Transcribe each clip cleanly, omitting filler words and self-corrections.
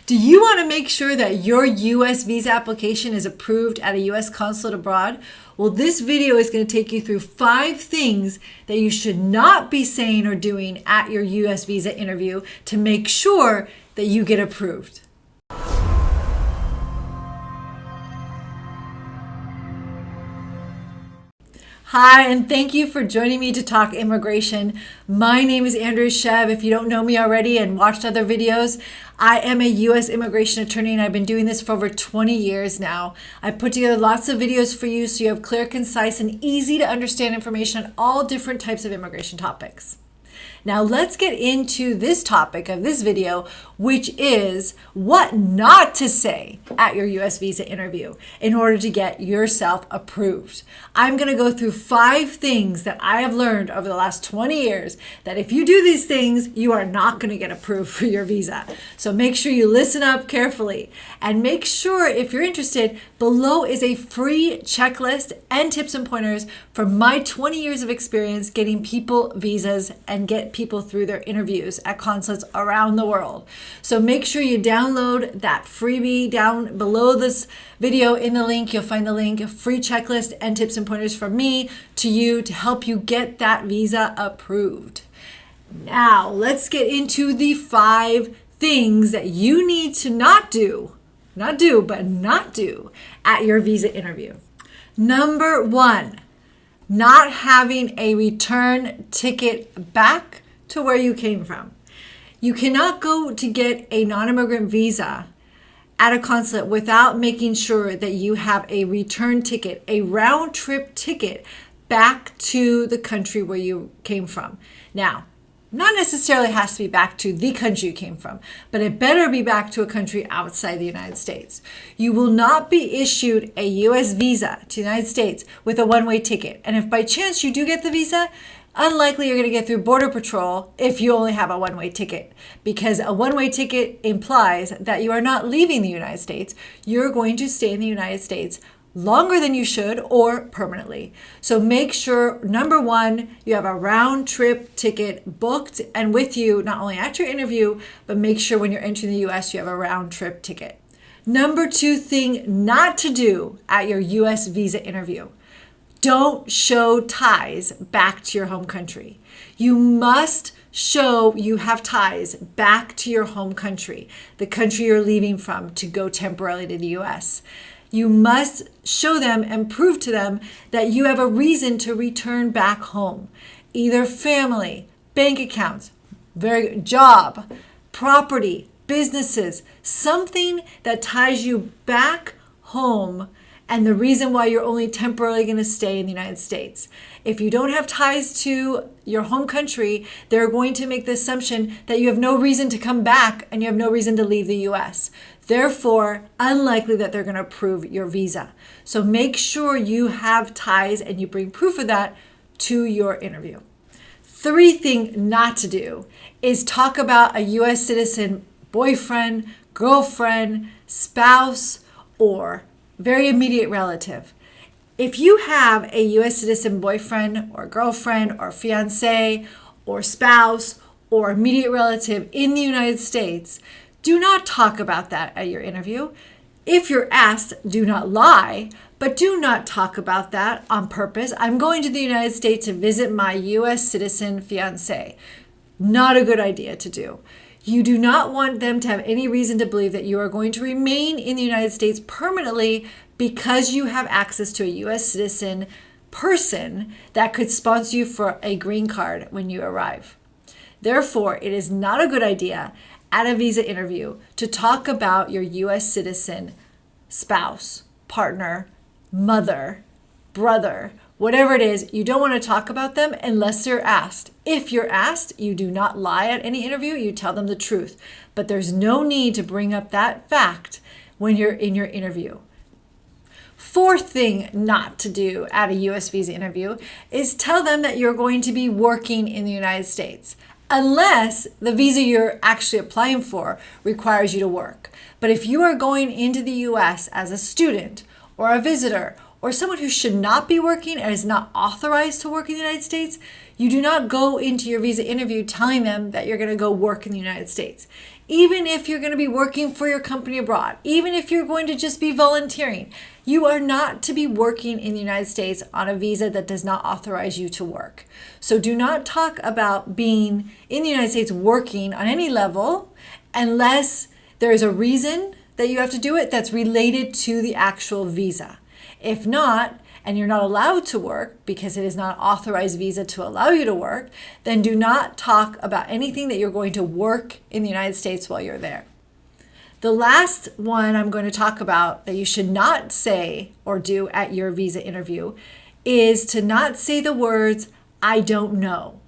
Do you want to make sure that your U.S. visa application is approved at a U.S. consulate abroad? Well, this video is going to take you through 5 things that you should not be saying or doing at your U.S. visa interview to make sure that you get approved. Hi, and thank you for joining me to talk immigration. My name is Andrea Shev. If you don't know me already and watched other videos, I am a U.S. immigration attorney, and I've been doing this for over 20 years now. I've put together lots of videos for you so you have clear, concise, and easy to understand information on all different types of immigration topics. Now let's get into this topic of this video, which is what not to say at your U.S. visa interview in order to get yourself approved. I'm going to go through 5 things that I have learned over the last 20 years that if you do these things, you are not going to get approved for your visa. So make sure you listen up carefully and make sure, if you're interested, below is a free checklist and tips and pointers from my 20 years of experience getting people visas and get people through their interviews at consulates around the world. So make sure you download that freebie down below this video. In the link, you'll find the link, a free checklist and tips and pointers from me to you to help you get that visa approved. Now, let's get into the 5 things that you need to not do at your visa interview. Number 1, not having a return ticket back to where you came from. You cannot go to get a non-immigrant visa at a consulate without making sure that you have a return ticket, a round trip ticket back to the country where you came from. Now, not necessarily has to be back to the country you came from, but it better be back to a country outside the United States. You will not be issued a U.S. visa to the United States with a one-way ticket. And if by chance you do get the visa, unlikely you're going to get through Border Patrol if you only have a one-way ticket, because a one-way ticket implies that you are not leaving the United States. You're going to stay in the United States longer than you should or permanently. So make sure, number 1, you have a round trip ticket booked and with you not only at your interview, but make sure when you're entering the U.S. you have a round trip ticket. Number 2 thing not to do at your U.S. visa interview: don't show ties back to your home country. You must show you have ties back to your home country, the country you're leaving from to go temporarily to the U.S. You must show them and prove to them that you have a reason to return back home. Either family, bank accounts, job, property, businesses, something that ties you back home and the reason why you're only temporarily going to stay in the United States. If you don't have ties to your home country, they're going to make the assumption that you have no reason to come back and you have no reason to leave the U.S. Therefore, unlikely that they're going to approve your visa. So make sure you have ties and you bring proof of that to your interview. 3 thing not to do is talk about a U.S. citizen boyfriend, girlfriend, spouse, or very immediate relative. If you have a U.S. citizen boyfriend or girlfriend or fiance or spouse or immediate relative in the United States, do not talk about that at your interview. If you're asked, do not lie, but do not talk about that on purpose. I'm going to the United States to visit my U.S. citizen fiance. Not a good idea to do. You do not want them to have any reason to believe that you are going to remain in the United States permanently because you have access to a U.S. citizen person that could sponsor you for a green card when you arrive. Therefore, it is not a good idea at a visa interview to talk about your U.S. citizen spouse, partner, mother, brother, whatever it is. You don't want to talk about them unless you're asked. If you're asked, you do not lie at any interview. You tell them the truth. But there's no need to bring up that fact when you're in your interview. 4th thing not to do at a U.S. visa interview is tell them that you're going to be working in the United States, unless the visa you're actually applying for requires you to work. But if you are going into the U.S. as a student or a visitor or someone who should not be working and is not authorized to work in the United States, you do not go into your visa interview telling them that you're going to go work in the United States. even if you're going to be working for your company abroad, even if you're going to just be volunteering, you are not to be working in the United States on a visa that does not authorize you to work. So do not talk about being in the United States working on any level unless there is a reason that you have to do it that's related to the actual visa. If not, and you're not allowed to work because it is not an authorized visa to allow you to work, then do not talk about anything that you're going to work in the United States while you're there. The last one I'm going to talk about that you should not say or do at your visa interview is to not say the words, "I don't know."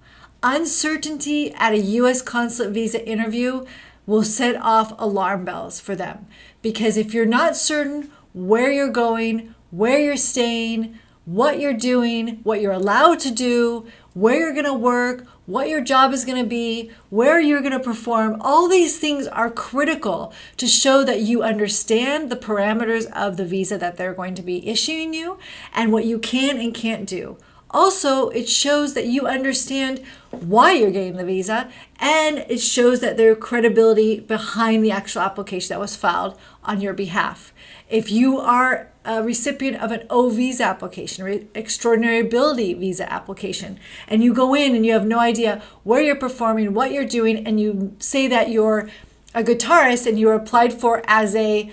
Uncertainty at a U.S. consulate visa interview will set off alarm bells for them. Because if you're not certain where you're going, where you're staying, what you're doing, what you're allowed to do, where you're going to work, what your job is going to be, where you're going to perform, all these things are critical to show that you understand the parameters of the visa that they're going to be issuing you and what you can and can't do. Also, it shows that you understand why you're getting the visa, and it shows that there's credibility behind the actual application that was filed on your behalf. If you are a recipient of an O visa application or extraordinary ability visa application, and you go in and you have no idea where you're performing, what you're doing, and you say that you're a guitarist and you're applied for as a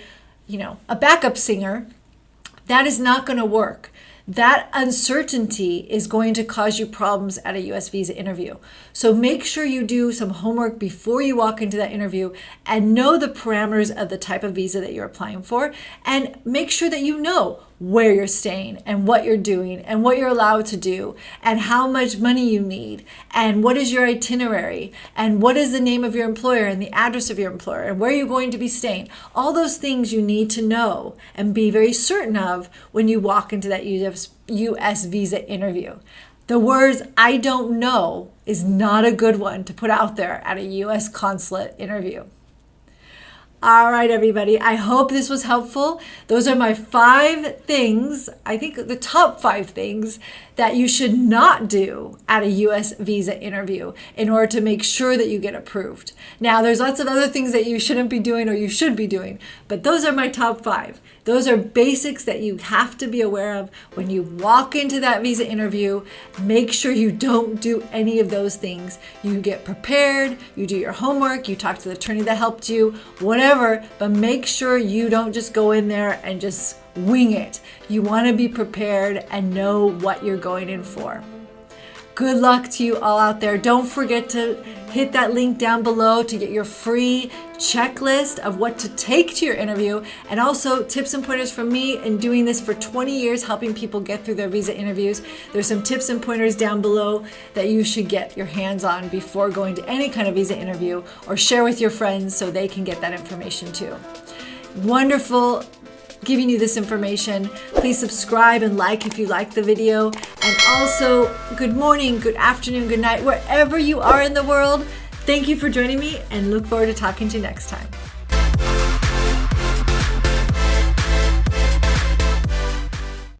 backup singer, that is not going to work. That uncertainty is going to cause you problems at a U.S. visa interview. So make sure you do some homework before you walk into that interview and know the parameters of the type of visa that you're applying for, and make sure that you know where you're staying and what you're doing and what you're allowed to do and how much money you need and what is your itinerary and what is the name of your employer and the address of your employer and where you're going to be staying. All those things you need to know and be very certain of when you walk into that U.S. visa interview. The words "I don't know" is not a good one to put out there at a U.S. consulate interview. All right, everybody. I hope this was helpful. Those are my 5 things, I think the top 5 things that you should not do at a U.S. visa interview in order to make sure that you get approved. Now, there's lots of other things that you shouldn't be doing or you should be doing, but those are my top 5. Those are basics that you have to be aware of when you walk into that visa interview. Make sure you don't do any of those things. You get prepared, you do your homework, you talk to the attorney that helped you, whatever, but make sure you don't just go in there and just wing it. You want to be prepared and know what you're going in for. Good luck to you all out there. Don't forget to hit that link down below to get your free checklist of what to take to your interview, and also tips and pointers from me in doing this for 20 years, helping people get through their visa interviews. There's some tips and pointers down below that you should get your hands on before going to any kind of visa interview, or share with your friends so they can get that information too. Wonderful giving you this information. Please subscribe and like if you like the video. And also, good morning, good afternoon, good night, wherever you are in the world. Thank you for joining me and look forward to talking to you next time.